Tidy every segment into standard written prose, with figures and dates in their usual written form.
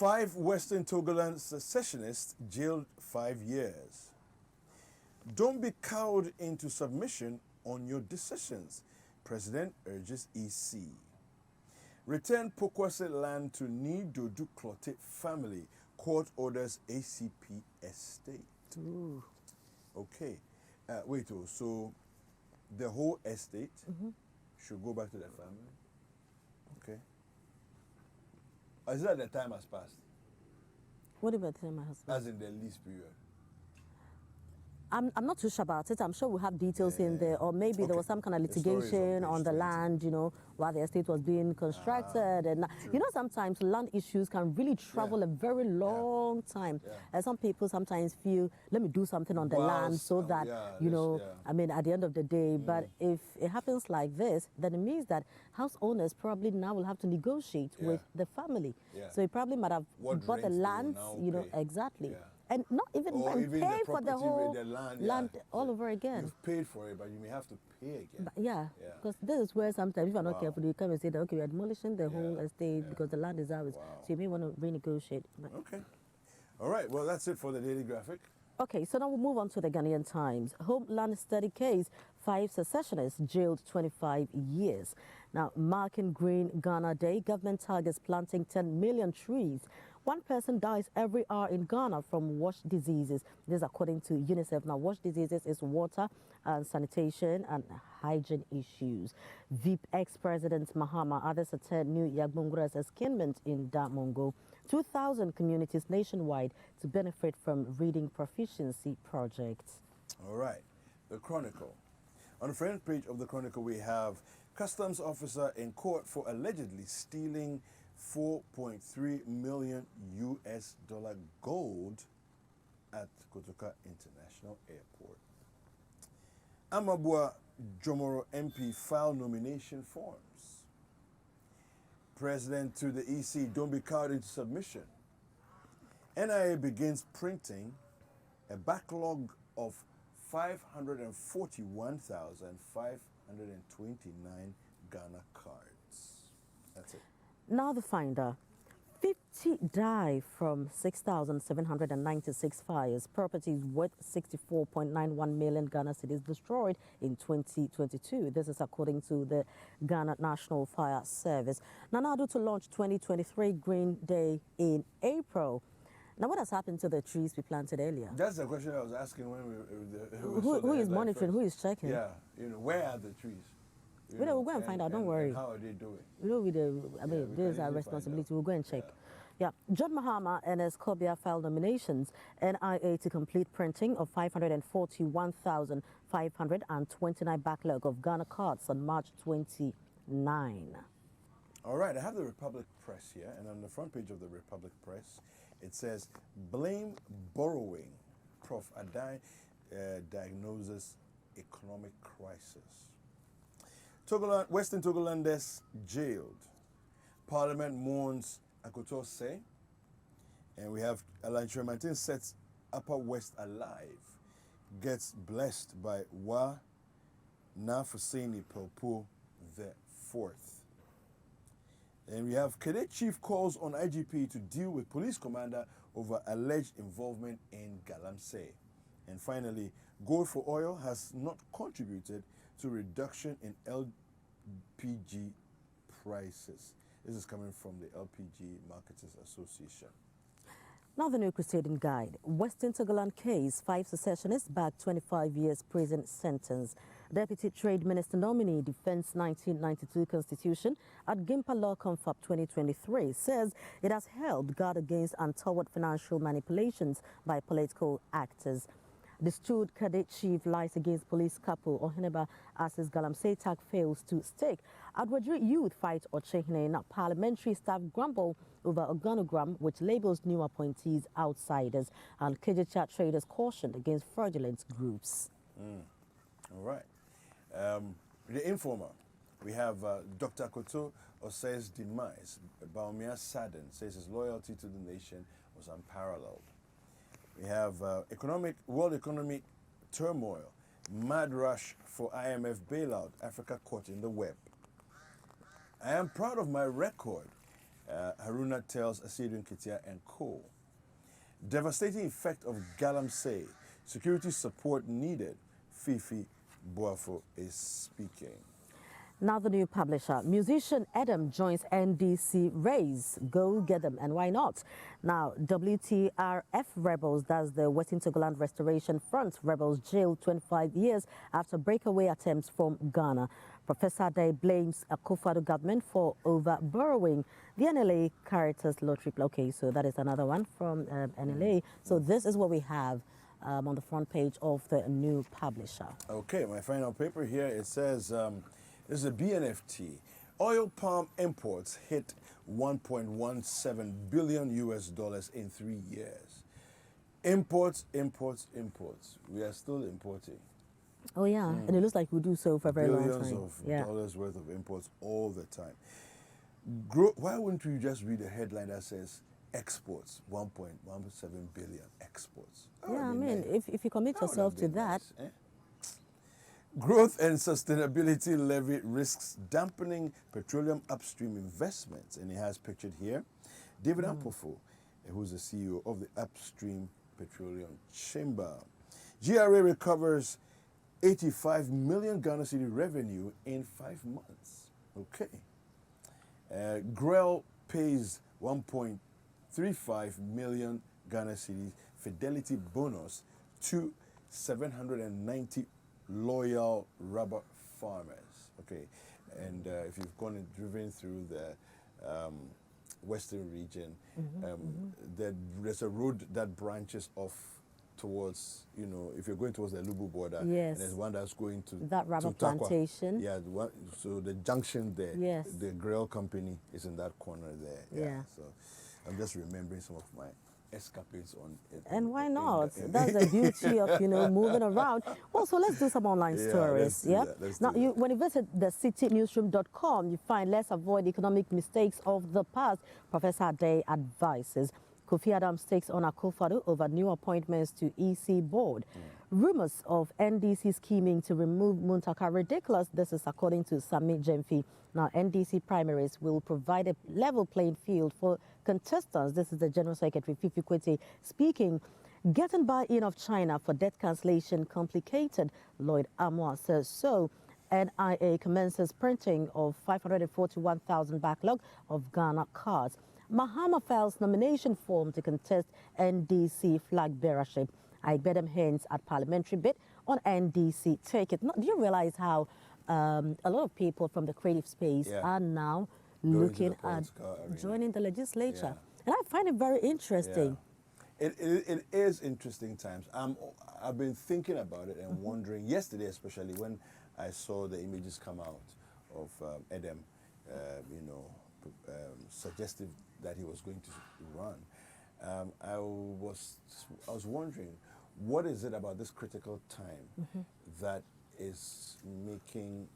5 Western Togoland secessionists jailed 5 years. Don't be cowed into submission on your decisions, President urges EC. Return Pokwase land to Nidodu Clotte family, court orders ACP estate. Ooh. Okay, so the whole estate should go back to the family? Okay. Is that the time has passed? What about time my husband? As in the lease period? I'm not too sure about it. I'm sure we'll have details in there, or maybe there was some kind of litigation on the land, while the estate was being constructed. And sometimes land issues can really travel a very long time. And some people sometimes feel, let me do something on the land so that, I mean, at the end of the day. But if it happens like this, then it means that house owners probably now will have to negotiate with the family. So he probably might have bought the land, exactly. And not even pay for the whole land all over again. You've paid for it, but you may have to pay again. But because this is where sometimes, if you're not careful, you come and say that, okay, we're demolishing the whole estate because the land is ours. So you may want to renegotiate. Okay. All right. Well, that's it for the Daily Graphic. Okay, so now we'll move on to the Ghanaian Times. Homeland Study case, 5 secessionists jailed 25 years. Now, marking Green Ghana Day, government targets planting 10 million trees. 1 person dies every hour in Ghana from wash diseases. This is according to UNICEF. Now, wash diseases is water and sanitation and hygiene issues. VIP ex-president Mahama, others attend New Yagbongura's escapement in Damongo. 2,000 communities nationwide to benefit from reading proficiency projects. All right. The Chronicle. On the front page of the Chronicle, we have customs officer in court for allegedly stealing 4.3 million US dollar gold at Kotoka International Airport. Amabua Jomoro MP file nomination forms. President to the EC, don't be cowed into submission. NIA begins printing a backlog of 541,529 Ghana cards. That's it. Now the finder. 50 die from 6,796 fires. Properties worth 64.91 million Ghana cedis destroyed in 2022. This is according to the Ghana National Fire Service. Now due to launch 2023 Green Day in April. Now, what has happened to the trees we planted earlier? That's the question I was asking when who is monitoring? Who is checking? Yeah, where are the trees? We'll go and find out, don't worry. And how are they doing? This is our responsibility. We'll go and check. John Mahama and Escobia filed nominations. NIA to complete printing of 541,529 backlog of Ghana cards on March 29. All right, I have the Republic Press here, and on the front page of the Republic Press, it says, blame borrowing. Prof. Adai diagnoses economic crisis. Western Togolanders jailed. Parliament mourns Akoto Say. And we have Alain Tremantin sets Upper West alive. Gets blessed by Wa Nafuseni Pelpo the 4th. And we have Cadet Chief calls on IGP to deal with police commander over alleged involvement in Galamsey. And finally, gold for oil has not contributed to reduction in LPG prices. This is coming from the LPG Marketers Association. Now the new Crusading Guide. Western Togoland case, 5 secessionists back 25 years prison sentence. Deputy Trade Minister nominee defends 1992 Constitution at Gimpa Law Confab 2023 says it has held guard against untoward financial manipulations by political actors. The Stud Cadet Chief lies against police couple Oheneba as his Galamsey tag fails to stick. Adwadri youth fight Ochehine. Now parliamentary staff grumble over organogram which labels new appointees outsiders, and Kejecha traders cautioned against fraudulent groups. All right. The Informer. We have Dr. Koto Osei's demise. Baumia Sadden says his loyalty to the nation was unparalleled. We have world economic turmoil, mad rush for IMF bailout, Africa caught in the web. I am proud of my record. Haruna tells Asidun Kitia and Co. Devastating effect of galamsey. Security support needed. Fifi Boafo is speaking. Now the new publisher, musician Adam joins NDC race. Go get them, and why not? Now, WTRF rebels, that's the Western Togoland Restoration Front rebels, jailed 25 years after breakaway attempts from Ghana. Professor Day blames a Akufo-Addo government for over-borrowing. The NLA Caritas Lottery. Okay, so that is another one from NLA. So this is what we have on the front page of the new publisher. Okay, my final paper here, it says, this is a BNFT. Oil palm imports hit 1.17 billion US dollars in 3 years. Imports, imports, imports. We are still importing. Oh yeah, and it looks like we do so for a very long time. Billions of dollars worth of imports all the time. Why wouldn't you just read a headline that says exports, 1.17 billion exports? Yeah, I mean, if you commit yourself to that. Nice, eh? Growth and sustainability levy risks dampening petroleum upstream investments. And he has pictured here David Ampofo, who's the CEO of the Upstream Petroleum Chamber. GRA recovers 85 million Ghana cedi revenue in 5 months. Okay. Grell pays 1.35 million Ghana cedi fidelity bonus to 790 loyal rubber farmers. Okay, and if you've gone and driven through the western region, there's a road that branches off towards, you know, if you're going towards the Lubu border, yes, and there's one that's going to that rubber to Takwa. Plantation. Yeah, so the junction there, yes, the Grail company is in that corner there. Yeah. So I'm just remembering some of my escapades on it. And why not? That's the beauty of, you know, moving around. Well, so let's do some online stories. Yeah. Now, when you visit the citinewsroom.com, you find let's avoid economic mistakes of the past. Professor Day advises. Kofi Adams takes on Akufo-Addo over new appointments to EC board. Rumors of NDC scheming to remove Muntaka ridiculous. This is according to Sami Jemfi. Now, NDC primaries will provide a level playing field for contestants. This is the General Secretary, Fifi Kwete, speaking. Getting buy-in of China for debt cancellation complicated, Lloyd Amwa says so. NIA commences printing of 541,000 backlog of Ghana cards. Mahama files nomination form to contest NDC flag bearership. I bet him hints at parliamentary bid on NDC ticket. Do you realize how a lot of people from the creative space are now looking at joining the legislature? And I find it very interesting. It is interesting times. I've been thinking about it and wondering, yesterday especially, when I saw the images come out of Adam, suggestive that he was going to run. I was wondering, what is it about this critical time that is making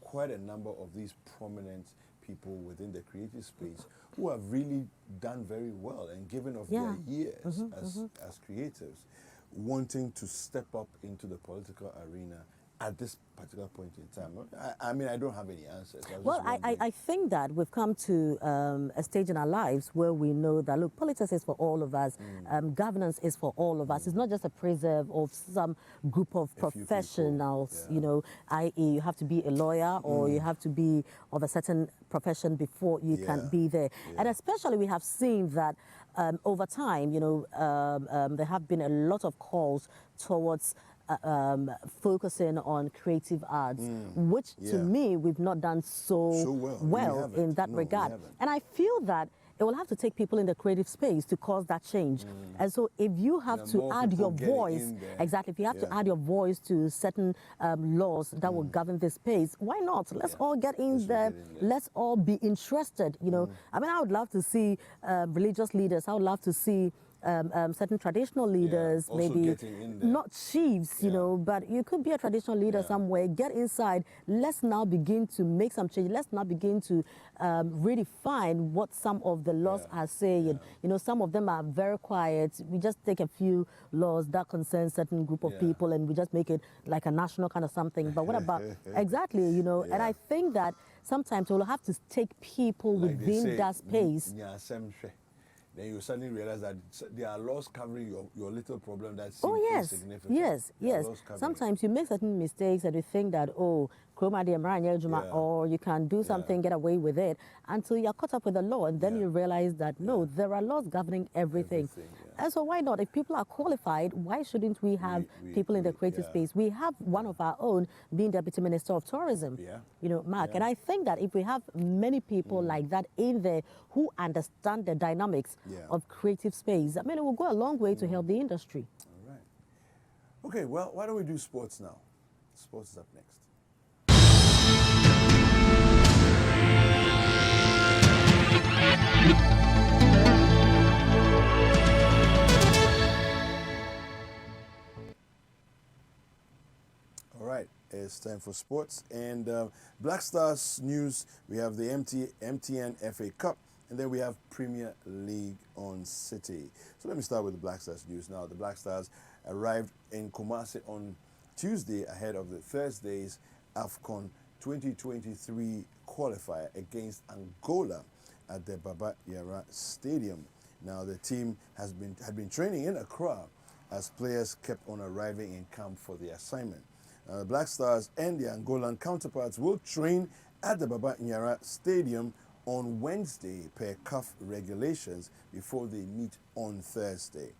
quite a number of these prominent people within the creative space who have really done very well and given of their years as creatives, wanting to step up into the political arena at this particular point in time? I mean, I don't have any answers. Well, I think that we've come to a stage in our lives where we know that, look, politics is for all of us. Governance is for all of us. It's not just a preserve of some group of professionals, you know, i.e. you have to be a lawyer or you have to be of a certain profession before you can be there. And especially we have seen that over time, you know, there have been a lot of calls towards focusing on creative arts, which to me we've not done so well in that regard. And I feel that it will have to take people in the creative space to cause that change. And so if you have to add your voice, exactly, if you have to add your voice to certain laws that will govern this space, why not? Let's all get in there. Let's all be interested, you know. I mean, I would love to see religious leaders. I would love to see certain traditional leaders, also maybe getting in there. not chiefs, you Yeah. know, but you could be a traditional leader Yeah. somewhere. Get inside. Let's now begin to make some change. Let's now begin to redefine what some of the laws Yeah. are saying. Yeah. You know, some of them are very quiet. We just take a few laws that concern certain group of Yeah. people and we just make it like a national kind of something. But what about exactly, you know? And Yeah. I think that sometimes we'll have to take people Like they within say, that space. Then you suddenly realize that there are laws covering your little problem that seems Oh yes, insignificant. yes, There are yes. laws covering it. Sometimes you make certain mistakes and you think that, oh, chroma de Maranya Juma, Yeah. or you can do something, get away with it, until you're caught up with the law, and then Yeah. you realize that no, there are laws governing everything. Yeah. And so why not? If people are qualified, why shouldn't we have people in the creative yeah. space? We have one of our own being Deputy Minister of Tourism. Yeah. You know, Mark. Yeah. And I think that if we have many people like that in there who understand the dynamics Yeah. of creative space, I mean, it will go a long way to help the industry. All right. Okay, well, why don't we do sports now? Sports is up next. All right, it's time for sports. And Black Stars news, we have the MTN FA Cup, and then we have Premier League on Citi. So let me start with the Black Stars news now. The Black Stars arrived in Kumasi on Tuesday ahead of the Thursday's AFCON 2023 qualifier against Angola at the Baba Yara Stadium. Now the team had been training in Accra as players kept on arriving in camp for the assignment. The Black Stars and the Angolan counterparts will train at the Baba Yara Stadium on Wednesday per CAF regulations before they meet on Thursday.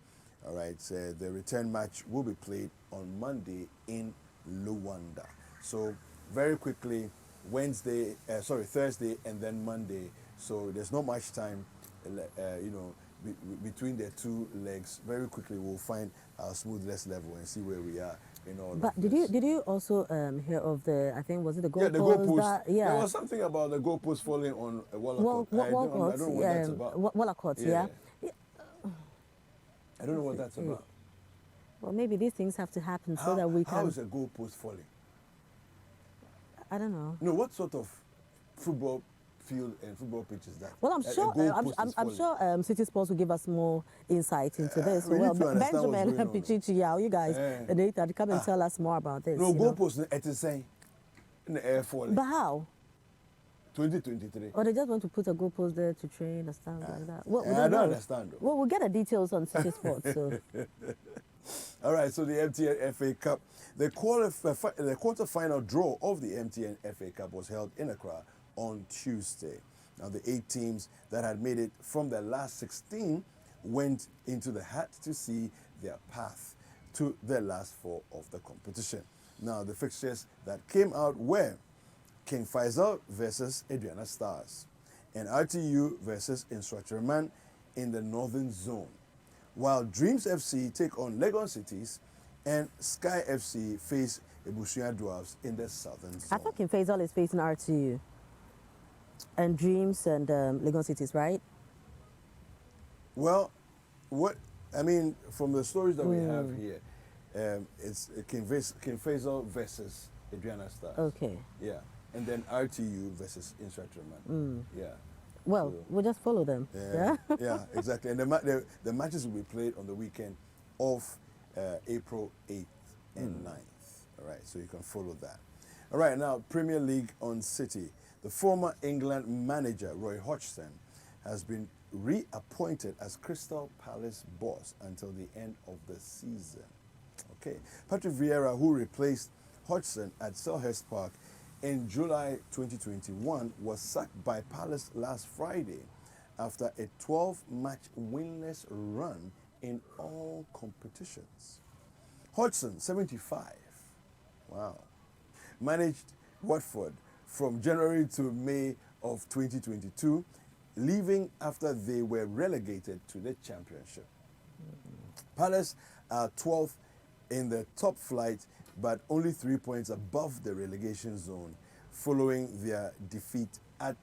All right, so the return match will be played on Monday in Luanda. So very quickly, Thursday and then Monday. So there's not much time, between the two legs. Very quickly, we'll find our smoothness level and see where we are in all But of did this. you also hear of the, I think, was it the goalpost? Yeah, the goalpost. Yeah. There was something about the goalpost falling on a Wallacott. I don't know what that's about. Wallacott, yeah. I don't know what that's about. Well, maybe these things have to happen so that we can. How is a goalpost falling? I don't know. No, what sort of football field and football pitch is that? Well, I'm A sure. goalpost is I'm falling. sure City Sports will give us more insight into this. we Well, need to understand what's Benjamin and going on. Pichichi, yeah, you guys, they come and tell us more about this. No, you know. goalpost it is saying in the air falling. But how? 2023. Or they just want to put a goalpost there to train and stuff like that. Well, we I don't don't know. understand. Though. Well, we'll get the details on City Sports. So. All right, so the MTN FA Cup, the quarterfinal draw of the MTN FA Cup was held in Accra on Tuesday. Now, the 8 teams that had made it from the last 16 went into the hat to see their path to the last 4 of the competition. Now, the fixtures that came out were King Faisal versus Adriana Stars and RTU versus Instructorman in the Northern Zone, while Dreams FC take on Legon Cities and Sky FC face Ebushia Dwarfs in the Southern Zone. I thought King Faisal is facing RTU. And Dreams and Legon Cities, right? Well, from the stories that we have here, it's King Faisal versus Adriana Stars. Okay. Yeah. And then RTU versus Instructorman. Yeah. Well, we'll just follow them. Yeah, yeah, exactly. And the matches will be played on the weekend of April 8th and 9th. All right, so you can follow that. All right, now Premier League on Citi. The former England manager, Roy Hodgson, has been reappointed as Crystal Palace boss until the end of the season. Okay, Patrick Vieira, who replaced Hodgson at Selhurst Park in July 2021, was sacked by Palace last Friday after a 12-match winless run in all competitions. Hodgson, 75, wow, managed Watford from January to May of 2022, leaving after they were relegated to the Championship. Palace are 12th in the top flight, but only 3 points above the relegation zone following their defeat at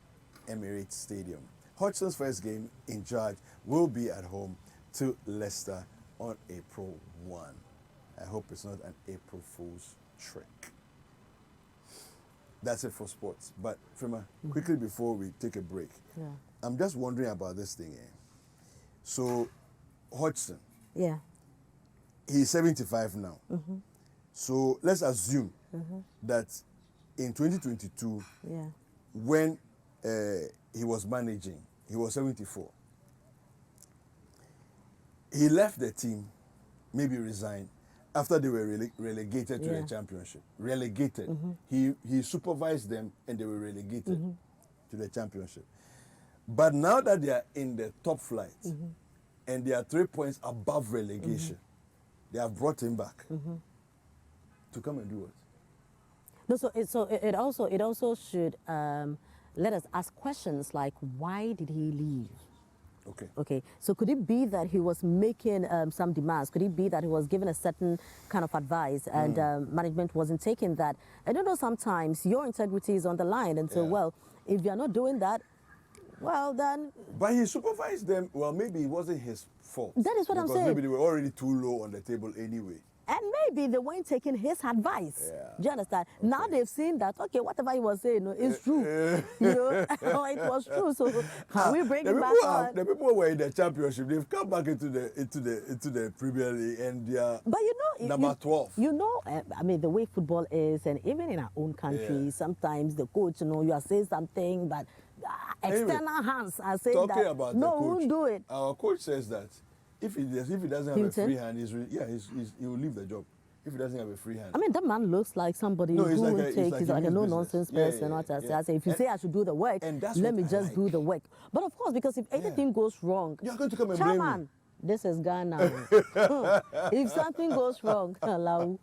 Emirates Stadium. Hodgson's first game in charge will be at home to Leicester on April 1. I hope it's not an April Fool's trick. That's it for sports. But, Frima, quickly before we take a break, Yeah. I'm just wondering about this thing here. So, Hodgson, Yeah. he's 75 now. So, let's assume that in 2022, Yeah. when he was managing, he was 74. He left the team, maybe resigned, after they were relegated to the championship. Relegated. He supervised them and they were relegated to the championship. But now that they are in the top flight and they are 3 points above relegation, they have brought him back to come and do what? No, so it also should let us ask questions like, why did he leave? Okay. Okay, so could it be that he was making some demands? Could it be that he was given a certain kind of advice and management wasn't taking that? I don't know, sometimes your integrity is on the line, and so, well, if you're not doing that, well, then... But he supervised them. Well, maybe it wasn't his fault. That is what I'm saying. Because maybe they were already too low on the table anyway. And maybe they weren't taking his advice. Yeah. Do you understand? Okay. Now they've seen that, okay, whatever he was saying is true. You know, it was true. So can we bring him back on? The people who were in the championship, they've come back into the Premier League and they are number 12. You know, I mean, the way football is, and even in our own country, sometimes the coach, you know, you are saying something, but external hands are saying that, no, we won't do it. Our coach says that if he doesn't have a free hand, he will leave the job. If he doesn't have a free hand. I mean, that man looks like somebody who will take, he's like a no-nonsense person. I say, if you say I should do the work, let me just do the work. But of course, because if anything goes wrong, you're going to come and blame me. This is Ghana. If something goes wrong, allow.